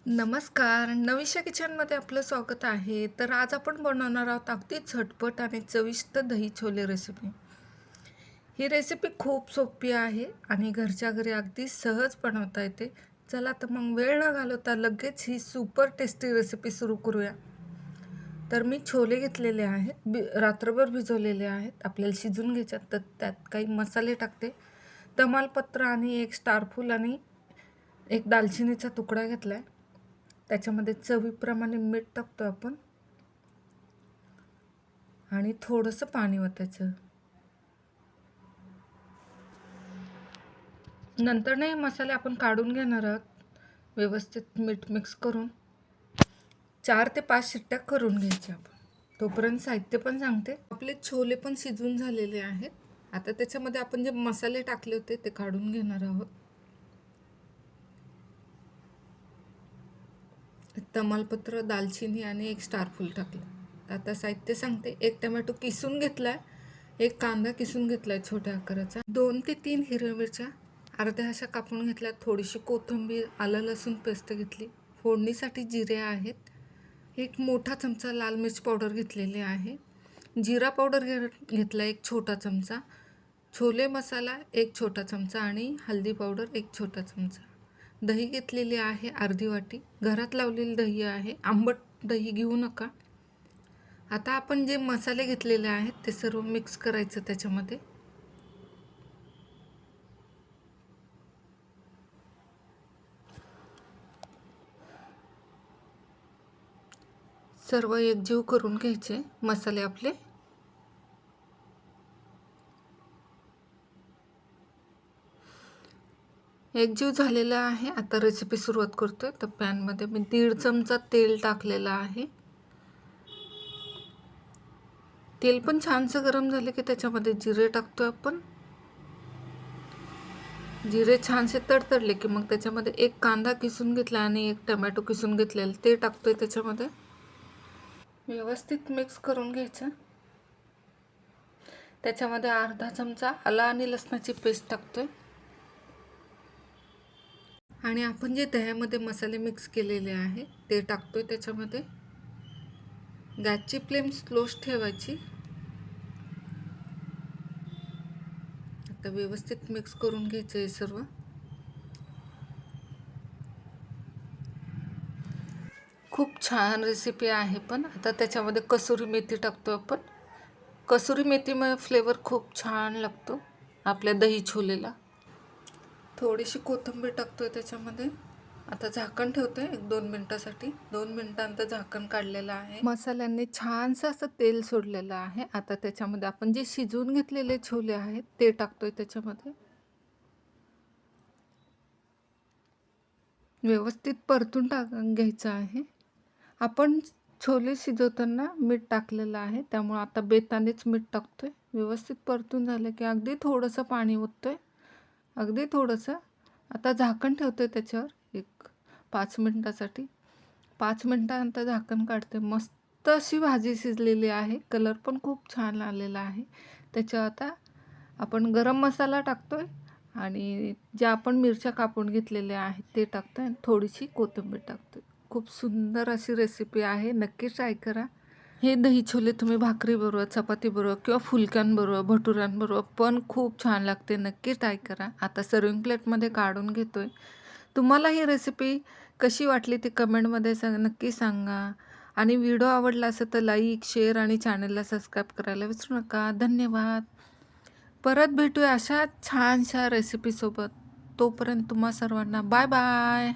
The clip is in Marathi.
नमस्कार. नवीशा किचनमध्ये आपलं स्वागत आहे. तर आज आपण बनवणार आहोत अगदी झटपट आणि चविष्ट दही छोले रेसिपी. ही रेसिपी खूप सोपी आहे आणि घरच्या घरी अगदी सहज बनवता येते. चला तर मग वेळ न घालवता लगेच ही सुपर टेस्टी रेसिपी सुरू करूया. तर मी छोले घेतलेले आहेत. रात्रभर भिजवलेले आहेत. आपल्याला शिजून घ्यायच्यात. तर त्यात काही मसाले टाकते. तमालपत्र आणि एक स्टारफूल आणि एक दालचिनीचा तुकडा घेतला आहे. त्याच्यामध्ये चवीप्रमाणे मीठ टाकतो आपण आणि थोडंसं पाणी ओतायचं. नंतर नाही मसाले आपण काढून घेणार आहोत. व्यवस्थित मीठ मिक्स करून 4 ते 5 शिट्ट्या करून घ्यायच्या आपण. तोपर्यंत साहित्य पण सांगते. आपले छोले पण शिजून झालेले आहेत. आता त्याच्यामध्ये आपण जे मसाले टाकले होते ते काढून घेणार आहोत. तमालपत्र, दालचिनी आणि एक स्टारफूल टाकलं. आता साहित्य सांगते. एक टोमॅटो किसून घेतलाय, एक कांदा किसून घेतलाय छोट्या आकाराचा, 2 ते 3 हिरव्या मिरच्या अर्ध्या अशा कापून घेतल्या, थोडीशी कोथिंबीर, आलं लसूण पेस्ट घेतली, फोडणीसाठी जिरे आहेत, एक मोठा चमचा लाल मिर्च पावडर घेतलेली आहे, जिरा पावडर घेतला एक छोटा चमचा, छोले मसाला एक छोटा चमचा आणि हळदी पावडर एक छोटा चमचा. दही घेतलेली आहे अर्धी वाटी. घरात लावलेली दही आहे. आंबट दही घेऊ नका. आता आपण जे मसाले घेतलेले आहेत ते सर्व मिक्स करायचं त्याच्यामध्ये. सर्व एकजीव करून घ्यायचे मसाले आपले. एकजीव झालेला आहे. आता रेसिपी सुरुवात करतोय. तर पॅनमध्ये मी 1.5 चमचा तेल टाकलेलं आहे. तेल पण छानसं गरम झाले की त्याच्यामध्ये जिरे टाकतोय आपण. जिरे छानसे तडतडले की मग त्याच्यामध्ये एक कांदा किसून घेतला आणि एक टोमॅटो किसून घेतलेला ते टाकतोय त्याच्यामध्ये. व्यवस्थित मिक्स करून घ्यायचं. त्याच्यामध्ये अर्धा चमचा आलं आणि लसणाची पेस्ट टाकतोय आणि आपण जे दह्यामध्ये मसाले मिक्स केलेले आहे ते टाकतोय त्याच्यामध्ये. गॅसची फ्लेम स्लोच ठेवायची. आता व्यवस्थित मिक्स करून घ्यायचं हे सर्व. खूप छान रेसिपी आहे. पण आता त्याच्यामध्ये कसुरी मेथी टाकतो आपण. कसुरी मेथीमुळे फ्लेवर खूप छान लागतो आपल्या दही छोलेला. थोडीशी कोथिंबीर टाकतोय त्याच्यामध्ये. आता झाकण ठेवतोय 1-2 मिनिटासाठी. 2 मिनिटांनंतर झाकण काढलेलं आहे. मसाल्यांनी छानसं असं तेल सोडलेलं आहे. आता त्याच्यामध्ये आपण जे शिजवून घेतलेले छोले आहेत ते टाकतोय त्याच्यामध्ये. व्यवस्थित परतून घ्यायचं आहे. आपण छोले शिजवताना मीठ टाकलेलं आहे, त्यामुळे आता बेतानेच मीठ टाकतोय. व्यवस्थित परतून झालं की अगदी थोडंसं पाणी ओततोय, अगदी थोडंसं. आता झाकण ठेवतोय त्याच्यावर एक 5 मिनिटासाठी. 5 मिनिटानंतर झाकण काढते. मस्त अशी भाजी शिजलेली आहे. कलर पण खूप छान आलेला आहे. त्याच्यावर आता आपण गरम मसाला टाकतोय आणि ज्या आपण मिरच्या कापून घेतलेल्या आहेत ते टाकतोय आणि थोडीशी कोथिंबीर टाकतोय. खूप सुंदर अशी रेसिपी आहे. नक्की ट्राय करा. हे दही छोले तुम्ही भाकरीबरोबर, चपातीबरोबर किंवा फुलक्यांबरोबर, भटुऱ्यांबरोबर पण खूप छान लागते. नक्की ट्राय करा. आता सर्विंग प्लेटमध्ये काढून घेतोय. तुम्हाला ही रेसिपी कशी वाटली ती कमेंटमध्ये नक्की सांगा आणि व्हिडिओ आवडला असेल तर लाईक, शेअर आणि चॅनलला सबस्क्राईब करायला विसरू नका. धन्यवाद. परत भेटूया अशा छानशा रेसिपीसोबत. तोपर्यंत तुम्हा सर्वांना बाय बाय.